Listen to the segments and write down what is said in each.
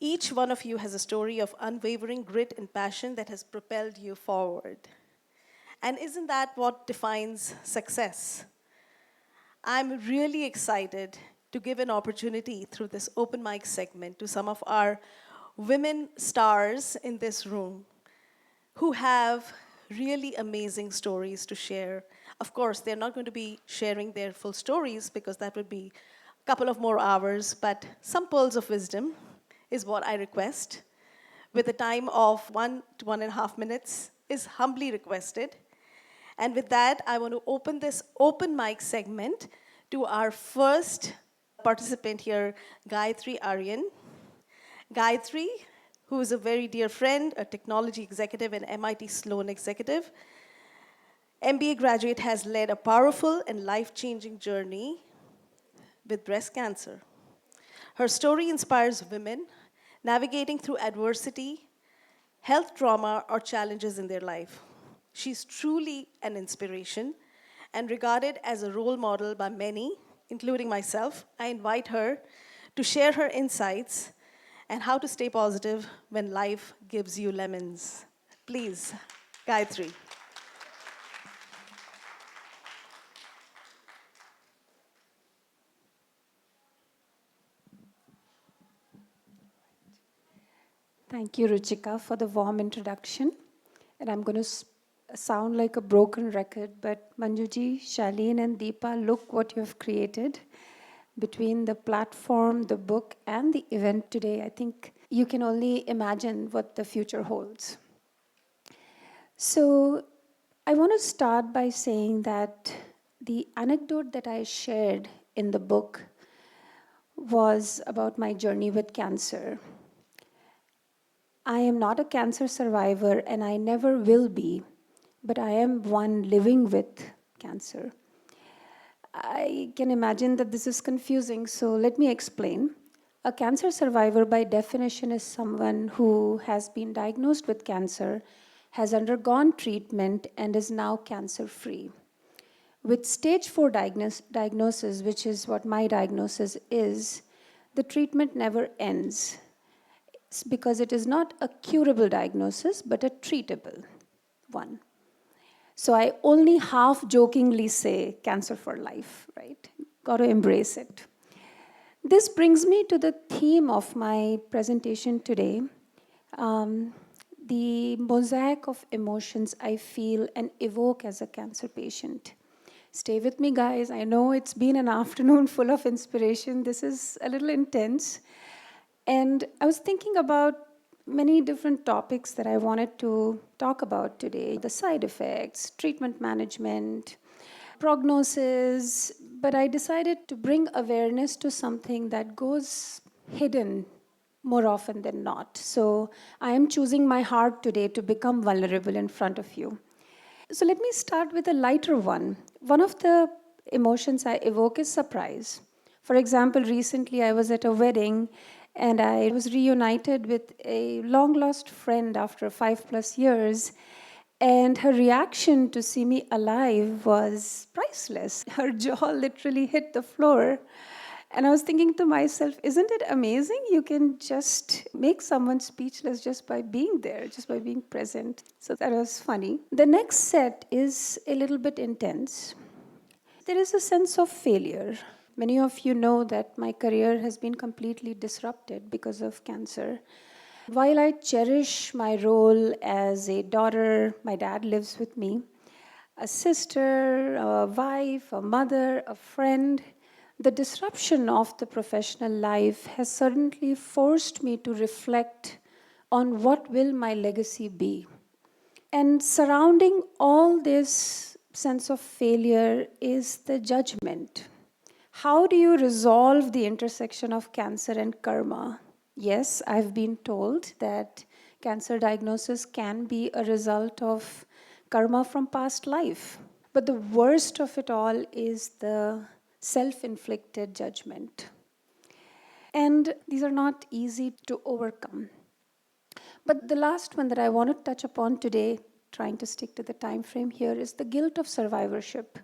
Each one of you has a story of unwavering grit and passion that has propelled you forward. And isn't that what defines success? I'm really excited to give an opportunity through this open mic segment to some of our women stars in this room who have really amazing stories to share. Of course, they're not going to be sharing their full stories because that would be a couple of more hours, but some pearls of wisdom is what I request, with a time of 1 to 1.5 minutes is humbly requested. And with that, I want to open this open mic segment to our first participant here, Gayatri Aryan. Gayatri, who is a very dear friend, a technology executive and MIT Sloan executive, MBA graduate, has led a powerful and life-changing journey with breast cancer. Her story inspires women navigating through adversity, health trauma, or challenges in their life. She's truly an inspiration and regarded as a role model by many, including myself. I invite her to share her insights and how to stay positive when life gives you lemons. Please, Gayatri. Thank you, Ruchika, for the warm introduction. And I'm going to sound like a broken record, but Manjuji, Shaleen, and Deepa, look what you have created. Between the platform, the book, and the event today, I think you can only imagine what the future holds. So I want to start by saying that the anecdote that I shared in the book was about my journey with cancer. I am not a cancer survivor and I never will be, but I am one living with cancer. I can imagine that this is confusing, so let me explain. A cancer survivor, by definition, is someone who has been diagnosed with cancer, has undergone treatment, and is now cancer-free. With stage 4 diagnosis, which is what my diagnosis is, the treatment never ends. It's because it is not a curable diagnosis, but a treatable one. So I only half-jokingly say cancer for life, right? Got to embrace it. This brings me to the theme of my presentation today, the mosaic of emotions I feel and evoke as a cancer patient. Stay with me, guys. I know it's been an afternoon full of inspiration. This is a little intense. And I was thinking about many different topics that I wanted to talk about today. The side effects, treatment management, prognosis, but I decided to bring awareness to something that goes hidden more often than not. So I am choosing my heart today to become vulnerable in front of you. So let me start with a lighter one. One of the emotions I evoke is surprise. For example, recently I was at a wedding and I was reunited with a long-lost friend after 5+ years. And her reaction to see me alive was priceless. Her jaw literally hit the floor. And I was thinking to myself, isn't it amazing? You can just make someone speechless just by being there, just by being present. So that was funny. The next set is a little bit intense. There is a sense of failure. Many of you know that my career has been completely disrupted because of cancer. While I cherish my role as a daughter, my dad lives with me, a sister, a wife, a mother, a friend, the disruption of the professional life has certainly forced me to reflect on what will my legacy be. And surrounding all this sense of failure is the judgment. How do you resolve the intersection of cancer and karma? Yes, I've been told that cancer diagnosis can be a result of karma from past life. But the worst of it all is the self-inflicted judgment. And these are not easy to overcome. But the last one that I want to touch upon today, trying to stick to the time frame here, is the guilt of survivorship.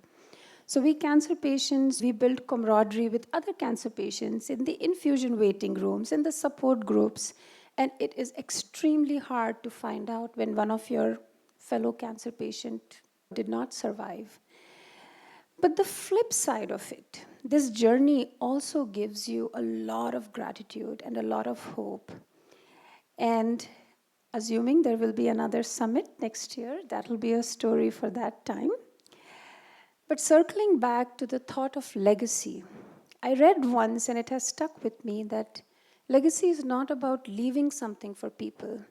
So we cancer patients, we build camaraderie with other cancer patients in the infusion waiting rooms, in the support groups. And it is extremely hard to find out when one of your fellow cancer patient did not survive. But the flip side of it, this journey also gives you a lot of gratitude and a lot of hope. And assuming there will be another summit next year, that will be a story for that time. But circling back to the thought of legacy, I read once and it has stuck with me that legacy is not about leaving something for people,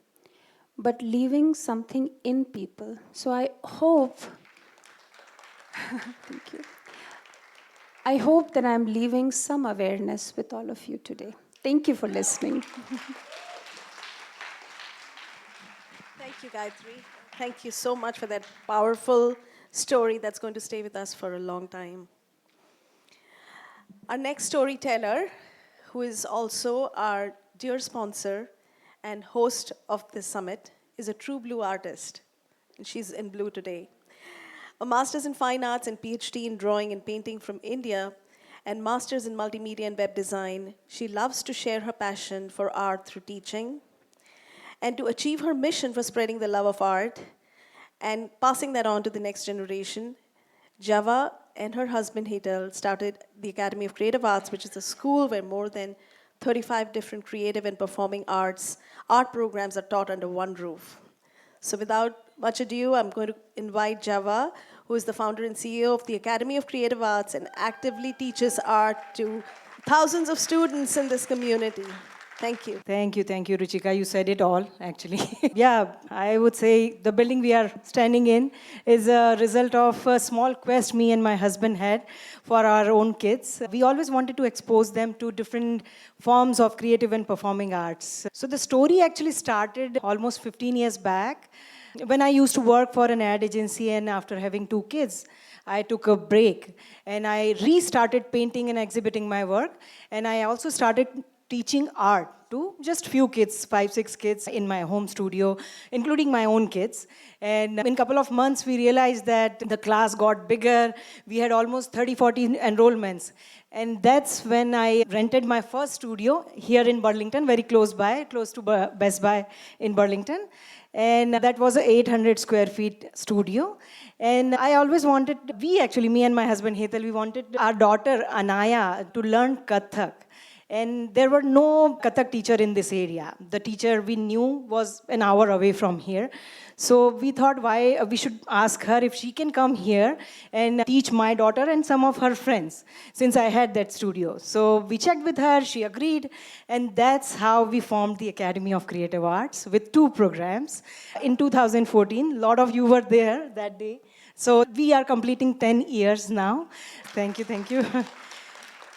but leaving something in people. So I hope, thank you. I hope that I'm leaving some awareness with all of you today. Thank you for listening. Thank you, Gayatri. Thank you so much for that powerful story that's going to stay with us for a long time. Our next storyteller, who is also our dear sponsor and host of this summit, is a true blue artist. And she's in blue today. A master's in fine arts and PhD in drawing and painting from India, and master's in multimedia and web design, she loves to share her passion for art through teaching. And to achieve her mission for spreading the love of art and passing that on to the next generation, Java and her husband Hetal started the Academy of Creative Arts, which is a school where more than 35 different creative and performing art programs are taught under one roof. So without much ado, I'm going to invite Java, who is the founder and CEO of the Academy of Creative Arts and actively teaches art to thousands of students in this community. Thank you. Thank you, Ruchika. You said it all, actually. Yeah, I would say the building we are standing in is a result of a small quest me and my husband had for our own kids. We always wanted to expose them to different forms of creative and performing arts. So the story actually started almost 15 years back when I used to work for an ad agency, and after having two kids, I took a break and I restarted painting and exhibiting my work. And I also started teaching art to just few kids, 5, 6 kids in my home studio, including my own kids. And in a couple of months, we realized that the class got bigger. We had almost 30, 40 enrollments. And that's when I rented my first studio here in Burlington, very close by, close to Best Buy in Burlington. And that was an 800 square feet studio. And I always wanted, me and my husband Hetal, we wanted our daughter Anaya to learn Kathak. And there were no Kathak teacher in this area. The teacher we knew was an hour away from here. So we thought why we should ask her if she can come here and teach my daughter and some of her friends, since I had that studio. So we checked with her, she agreed, and that's how we formed the Academy of Creative Arts with 2 programs. In 2014, a lot of you were there that day. So we are completing 10 years now. Thank you.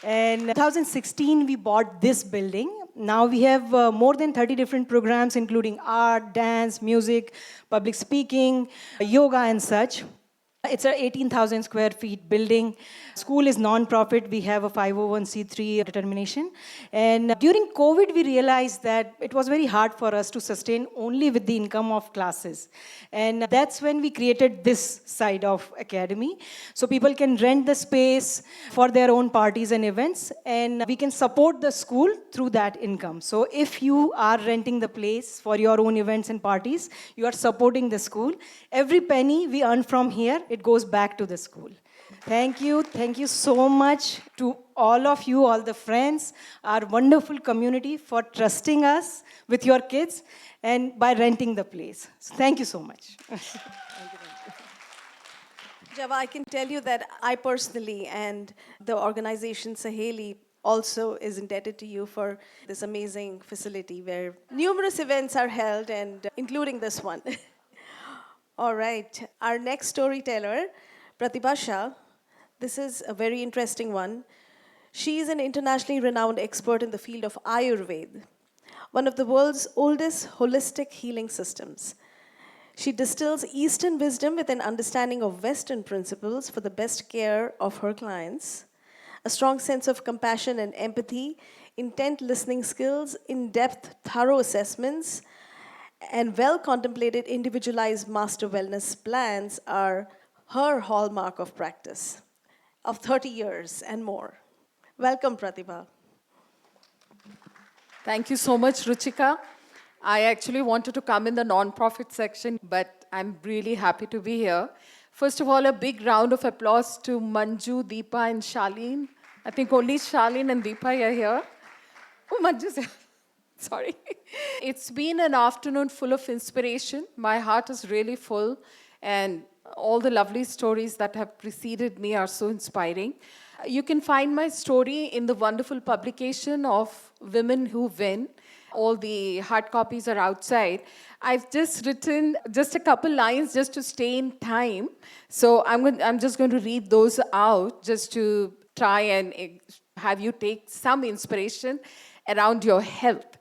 And in 2016, we bought this building. Now we have more than 30 different programs, including art, dance, music, public speaking, yoga, and such. It's a 18,000 square feet building. School is non-profit. We have a 501c3 determination. And during COVID, we realized that it was very hard for us to sustain only with the income of classes. And that's when we created this side of Academy. So people can rent the space for their own parties and events, and we can support the school through that income. So if you are renting the place for your own events and parties, you are supporting the school. Every penny we earn from here, it goes back to the school. Thank you so much to all of you, all the friends, our wonderful community for trusting us with your kids and by renting the place. So thank you so much. Java, I can tell you that I personally and the organization Saheli also is indebted to you for this amazing facility where numerous events are held, and including this one. All right, our next storyteller, Pratibha Shah. This is a very interesting one. She is an internationally renowned expert in the field of Ayurveda, one of the world's oldest holistic healing systems. She distills Eastern wisdom with an understanding of Western principles for the best care of her clients, a strong sense of compassion and empathy, intent listening skills, in-depth, thorough assessments, and well-contemplated individualized master wellness plans are her hallmark of practice. of 30 years and more. Welcome, Pratibha. Thank you so much, Ruchika. I actually wanted to come in the non-profit section, but I'm really happy to be here. First of all, a big round of applause to Manju, Deepa, and Charlene. I think only Charlene and Deepa are here. Oh, Manju's here. Sorry. It's been an afternoon full of inspiration. My heart is really full, and all the lovely stories that have preceded me are so inspiring. You can find my story in the wonderful publication of Women Who Win. All the hard copies are outside. I've just written just a couple lines just to stay in time. So I'm just going to read those out just to try and have you take some inspiration around your health.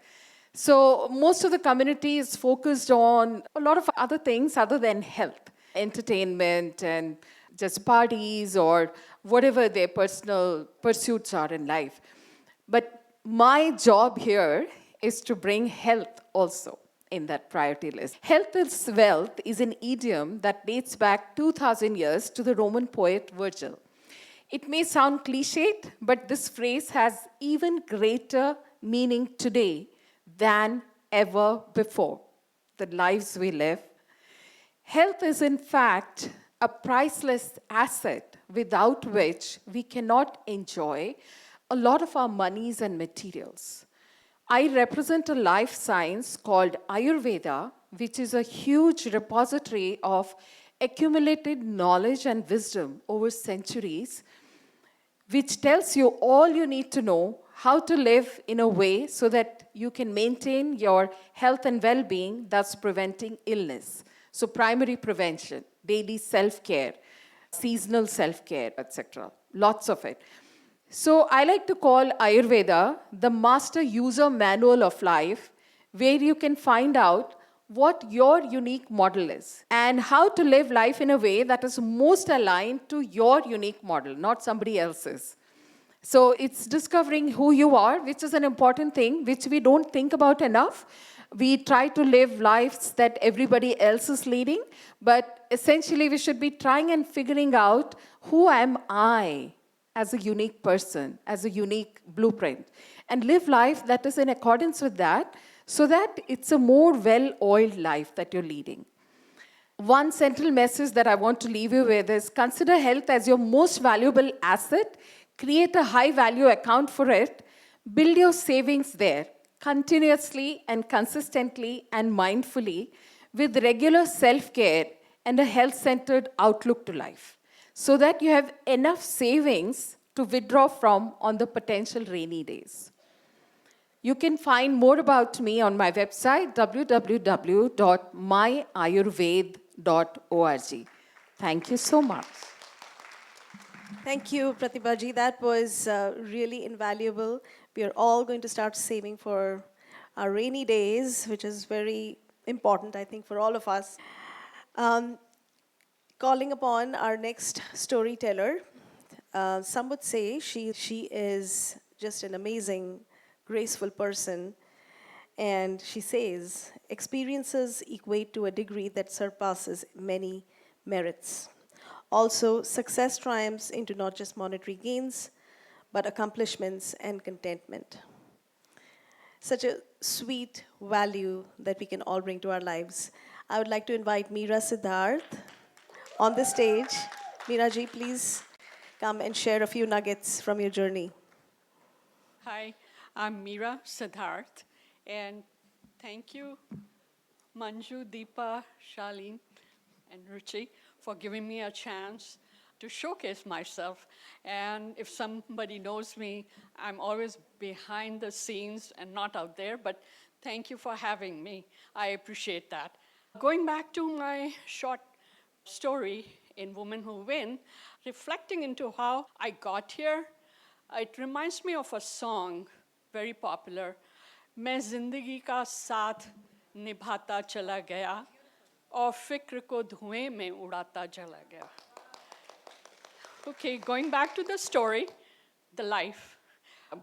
So most of the community is focused on a lot of other things other than health, entertainment and just parties or whatever their personal pursuits are in life. But my job here is to bring health also in that priority list. Health is wealth is an idiom that dates back 2,000 years to the Roman poet Virgil. It may sound cliched, but this phrase has even greater meaning today than ever before. The lives we live. Health is, in fact, a priceless asset without which we cannot enjoy a lot of our monies and materials. I represent a life science called Ayurveda, which is a huge repository of accumulated knowledge and wisdom over centuries, which tells you all you need to know how to live in a way so that you can maintain your health and well-being, thus preventing illness. So primary prevention, daily self-care, seasonal self-care, etc. Lots of it. So I like to call Ayurveda the master user manual of life, where you can find out what your unique model is and how to live life in a way that is most aligned to your unique model, not somebody else's. So it's discovering who you are, which is an important thing, which we don't think about enough. We try to live lives that everybody else is leading, but essentially we should be trying and figuring out who am I as a unique person, as a unique blueprint, and live life that is in accordance with that so that it's a more well-oiled life that you're leading. One central message that I want to leave you with is consider health as your most valuable asset, create a high-value account for it, build your savings there continuously and consistently and mindfully with regular self-care and a health-centered outlook to life, so that you have enough savings to withdraw from on the potential rainy days. You can find more about me on my website, www.myayurved.org. Thank you so much. Thank you, Pratibha ji. That was really invaluable. We are all going to start saving for our rainy days, which is very important, I think, for all of us. Calling upon our next storyteller. Some would say she is just an amazing, graceful person. And she says, experiences equate to a degree that surpasses many merits. Also, success triumphs into not just monetary gains, but accomplishments and contentment. Such a sweet value that we can all bring to our lives. I would like to invite Meera Siddharth on the stage. Meera ji, please come and share a few nuggets from your journey. Hi, I'm Meera Siddharth, and thank you, Manju, Deepa, Charlene, and Ruchi, for giving me a chance to showcase myself. And if somebody knows me, I'm always behind the scenes and not out there, but thank you for having me. I appreciate that. Going back to my short story in Women Who Win, reflecting into how I got here, it reminds me of a song, very popular, मैं जिंदगी का साथ निभाता चला गया और फिक्र को धुएं में उड़ाता चला गया. Okay, going back to the story, the life.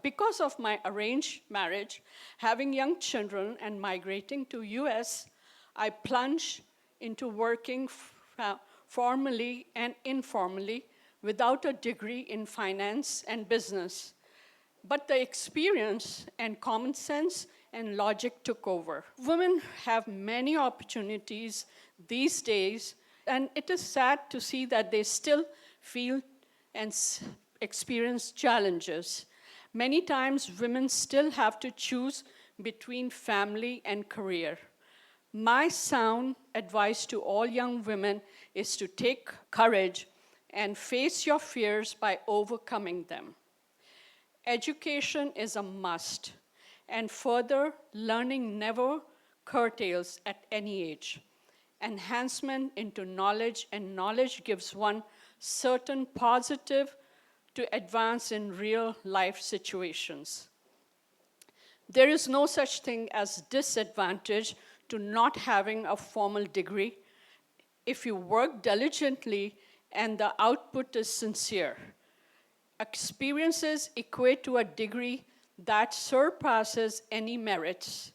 Because of my arranged marriage, having young children and migrating to US, I plunged into working formally and informally without a degree in finance and business. But the experience and common sense and logic took over. Women have many opportunities these days, and it is sad to see that they still feel and experience challenges. Many times, women still have to choose between family and career. My sound advice to all young women is to take courage and face your fears by overcoming them. Education is a must, and further learning never curtails at any age. Enhancement into knowledge, and knowledge gives one certain positive to advance in real life situations. There is no such thing as disadvantage to not having a formal degree if you work diligently and the output is sincere. Experiences equate to a degree that surpasses any merits.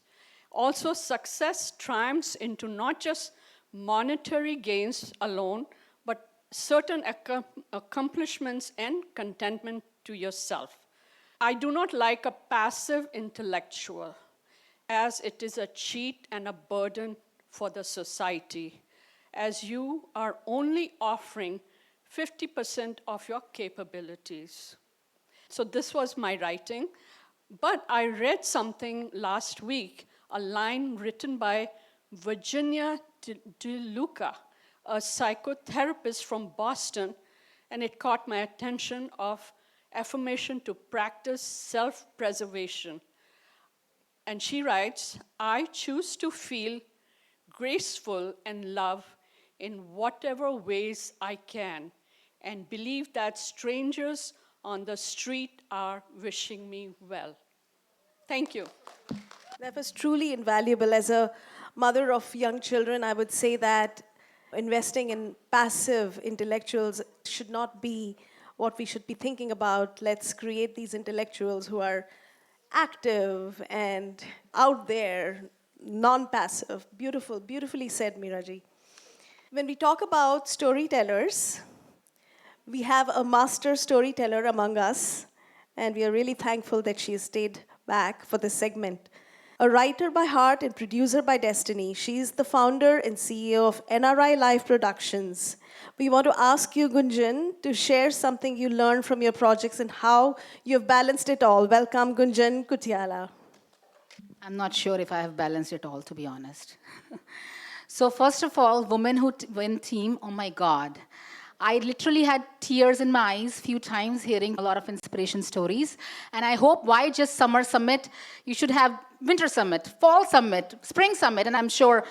Also, success triumphs into not just monetary gains alone, but certain accomplishments and contentment to yourself. I do not like a passive intellectual, as it is a cheat and a burden for the society, as you are only offering 50% of your capabilities. So this was my writing, but I read something last week, a line written by Virginia DeLuca, a psychotherapist from Boston, and it caught my attention of affirmation to practice self-preservation. And she writes, I choose to feel graceful and love in whatever ways I can, and believe that strangers on the street are wishing me well. Thank you. That was truly invaluable. As a mother of young children, I would say that investing in passive intellectuals should not be what we should be thinking about. Let's create these intellectuals who are active and out there, non-passive. Beautiful, beautifully said, Miraji. When we talk about storytellers, we have a master storyteller among us, and we are really thankful that she has stayed back for this segment. A writer by heart and producer by destiny, she is the founder and CEO of NRI Live Productions. We want to ask you, Gunjan, to share something you learned from your projects and how you've balanced it all. Welcome, Gunjan Kutiala. I'm not sure if I have balanced it all, to be honest. So first of all, Women Who Win team, oh my God. I literally had tears in my eyes few times hearing a lot of inspiration stories. And I hope why just summer summit? You should have winter summit, fall summit, spring summit. And I'm sure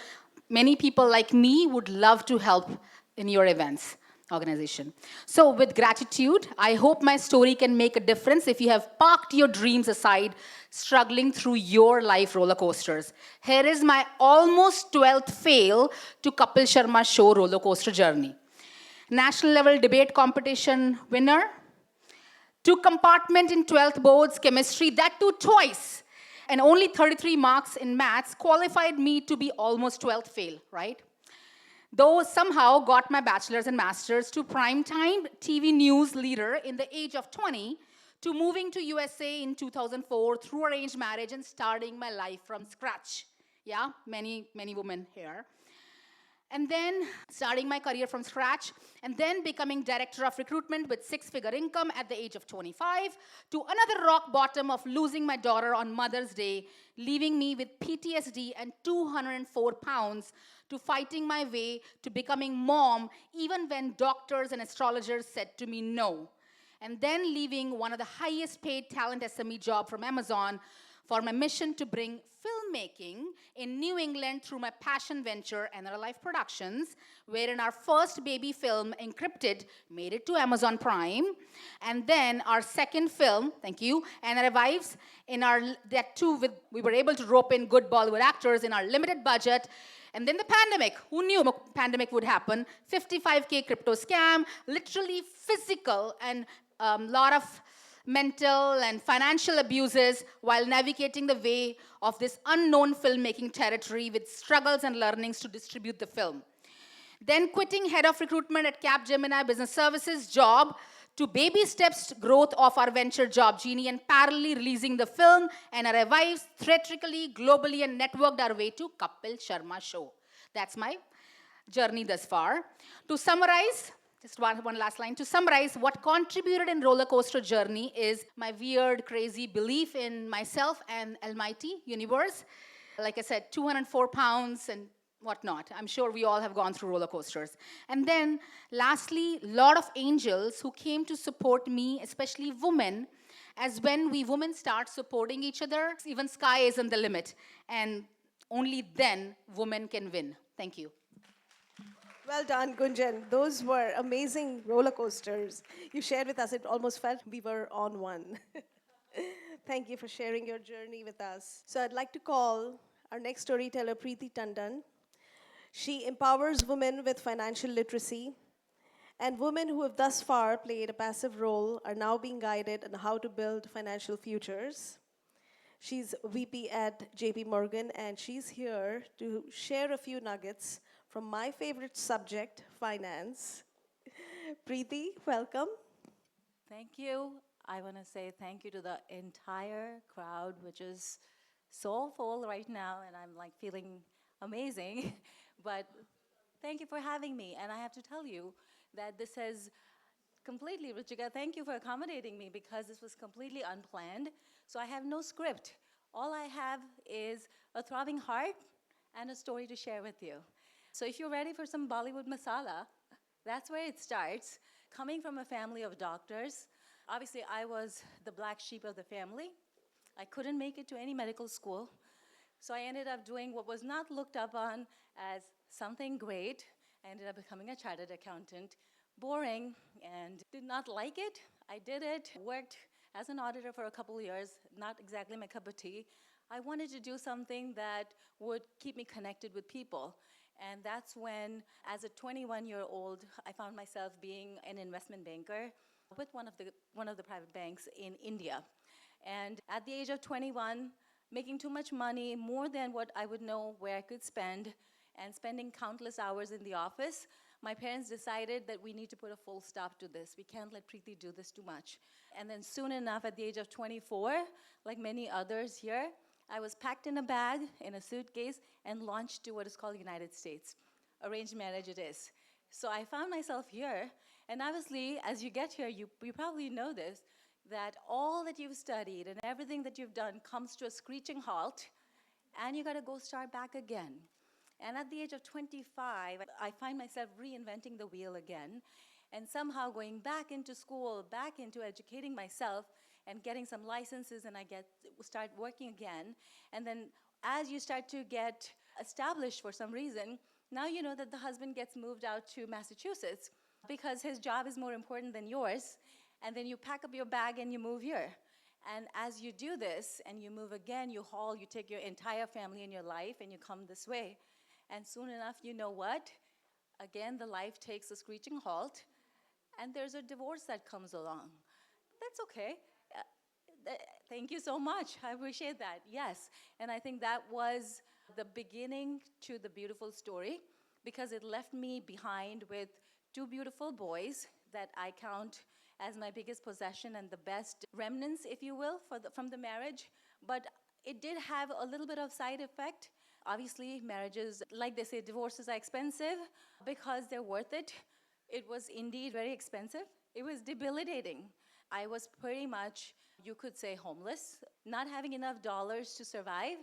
many people like me would love to help in your events organization. So with gratitude, I hope my story can make a difference if you have parked your dreams aside, struggling through your life roller coasters. Here is my almost 12th fail to Kapil Sharma show roller coaster journey. National level debate competition winner, 2 compartment in 12th boards chemistry, that too twice, and only 33 marks in maths qualified me to be almost 12th fail, right? Though somehow got my bachelor's and master's to primetime TV news leader in the age of 20, to moving to USA in 2004 through arranged marriage and starting my life from scratch. Yeah, many women here. And then starting my career from scratch, and then becoming director of recruitment with 6-figure income at the age of 25, to another rock bottom of losing my daughter on Mother's Day, leaving me with PTSD and 204 pounds, to fighting my way to becoming mom, even when doctors and astrologers said to me no. And then leaving one of the highest paid talent SME job from Amazon for my mission to bring filmmaking in New England through my passion venture, NRI Live Productions, wherein our first baby film, Encrypted, made it to Amazon Prime. And then our second film, thank you, NRI Wives, we were able to rope in good Bollywood actors in our limited budget. And then the pandemic, who knew a pandemic would happen? 55K crypto scam, literally physical and a lot of mental and financial abuses while navigating the way of this unknown filmmaking territory with struggles and learnings to distribute the film. Then quitting head of recruitment at Capgemini Business Services job to baby steps growth of our venture Job Genie, and parallelly releasing the film and our revives theatrically, globally, and networked our way to Kapil Sharma show. That's my journey thus far. To summarize, just one last line. To summarize, what contributed in roller coaster journey is my weird, crazy belief in myself and almighty universe. Like I said, 204 pounds and whatnot. I'm sure we all have gone through roller coasters. And then, lastly, a lot of angels who came to support me, especially women, as when we women start supporting each other, even sky isn't the limit. And only then women can win. Thank you. Well done, Gunjan. Those were amazing roller coasters you shared with us. It almost felt we were on one. Thank you for sharing your journey with us. So I'd like to call our next storyteller, Preeti Tandon. She empowers women with financial literacy, and women who have thus far played a passive role are now being guided on how to build financial futures. She's VP at JP Morgan, and she's here to share a few nuggets from my favorite subject, finance. Preeti, welcome. Thank you. I want to say thank you to the entire crowd, which is so full right now, and I'm like feeling amazing. But thank you for having me. And I have to tell you that this has completely, Ruchika, thank you for accommodating me because this was completely unplanned. So I have no script. All I have is a throbbing heart and a story to share with you. So if you're ready for some Bollywood masala, that's where it starts. Coming from a family of doctors, obviously I was the black sheep of the family. I couldn't make it to any medical school. So I ended up doing what was not looked up on as something great. I ended up becoming a chartered accountant. Boring, and did not like it. I did it, worked as an auditor for a couple of years, not exactly my cup of tea. I wanted to do something that would keep me connected with people. And that's when, as a 21-year-old, I found myself being an investment banker with one of the private banks in India. And at the age of 21, making too much money, more than what I would know where I could spend, and spending countless hours in the office, my parents decided that we need to put a full stop to this. We can't let Preeti do this too much. And then soon enough, at the age of 24, like many others here, I was packed in a bag, in a suitcase, and launched to what is called the United States. Arranged marriage it is. So I found myself here, and obviously, as you get here, you probably know this, that all that you've studied and everything that you've done comes to a screeching halt, and you gotta go start back again. And at the age of 25, I find myself reinventing the wheel again, and somehow going back into school, back into educating myself, and getting some licenses, and start working again. And then as you start to get established for some reason, now you know that the husband gets moved out to Massachusetts because his job is more important than yours, and then you pack up your bag and you move here. And as you do this, and you move again, you take your entire family in your life, and you come this way. And soon enough, you know what? Again, the life takes a screeching halt, and there's a divorce that comes along. That's okay. Thank you so much. I appreciate that. Yes. And I think that was the beginning to the beautiful story, because it left me behind with two beautiful boys that I count as my biggest possession and the best remnants, if you will, from the marriage. But it did have a little bit of side effect. Obviously, marriages, like they say, divorces are expensive because they're worth it. It was indeed very expensive. It was debilitating. I was pretty much, you could say, homeless, not having enough dollars to survive,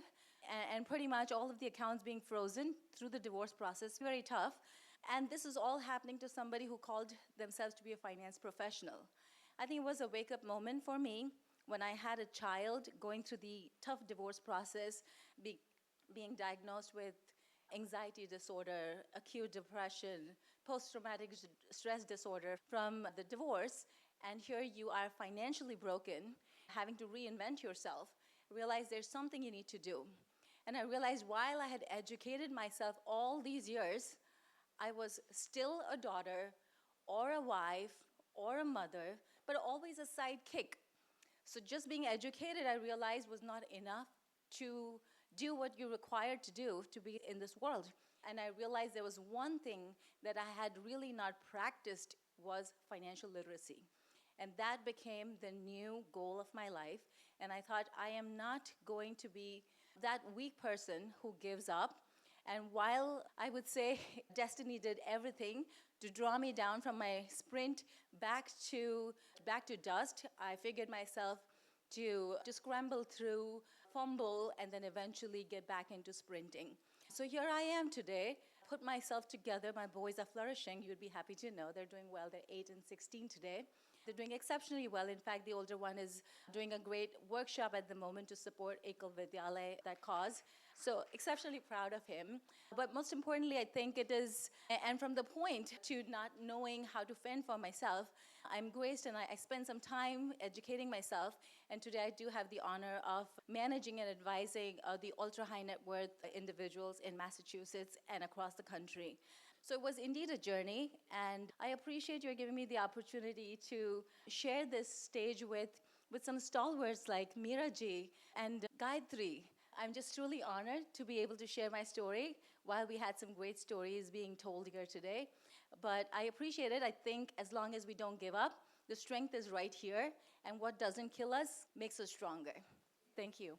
and pretty much all of the accounts being frozen through the divorce process. Very tough. And this is all happening to somebody who called themselves to be a finance professional. I think it was a wake-up moment for me when I had a child going through the tough divorce process, being diagnosed with anxiety disorder, acute depression, post-traumatic stress disorder from the divorce, and here you are financially broken, having to reinvent yourself, realize there's something you need to do. And I realized while I had educated myself all these years, I was still a daughter or a wife or a mother, but always a sidekick. So just being educated, I realized, was not enough to do what you're required to do to be in this world. And I realized there was one thing that I had really not practiced was financial literacy. And that became the new goal of my life. And I thought, I am not going to be that weak person who gives up. And while I would say destiny did everything to draw me down from my sprint back to dust, I figured myself to scramble through, fumble, and then eventually get back into sprinting. So here I am today, put myself together. My boys are flourishing. You'd be happy to know they're doing well. They're 8 and 16 today. They're doing exceptionally well. In fact, the older one is doing a great workshop at the moment to support Ekal Vidyalaya, that cause. So exceptionally proud of him. But most importantly, I think it is, and from the point to not knowing how to fend for myself, I'm graced and I spend some time educating myself. And today I do have the honor of managing and advising the ultra-high net worth individuals in Massachusetts and across the country. So it was indeed a journey, and I appreciate you giving me the opportunity to share this stage with some stalwarts like Meera ji and Gayatri. I'm just truly honored to be able to share my story while we had some great stories being told here today. But I appreciate it. I think as long as we don't give up, the strength is right here, and what doesn't kill us makes us stronger. Thank you.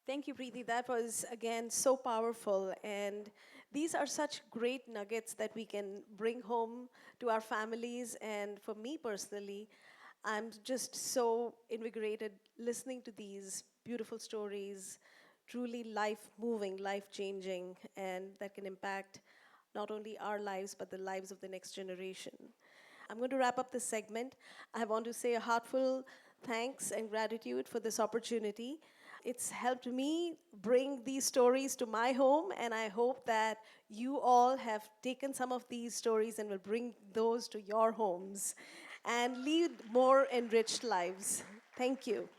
Thank you, Preeti. That was, again, so powerful. And these are such great nuggets that we can bring home to our families. And for me personally, I'm just so invigorated listening to these beautiful stories, truly life moving, life changing, and that can impact not only our lives, but the lives of the next generation. I'm going to wrap up this segment. I want to say a heartfelt thanks and gratitude for this opportunity. It's helped me bring these stories to my home, and I hope that you all have taken some of these stories and will bring those to your homes and lead more enriched lives. Thank you.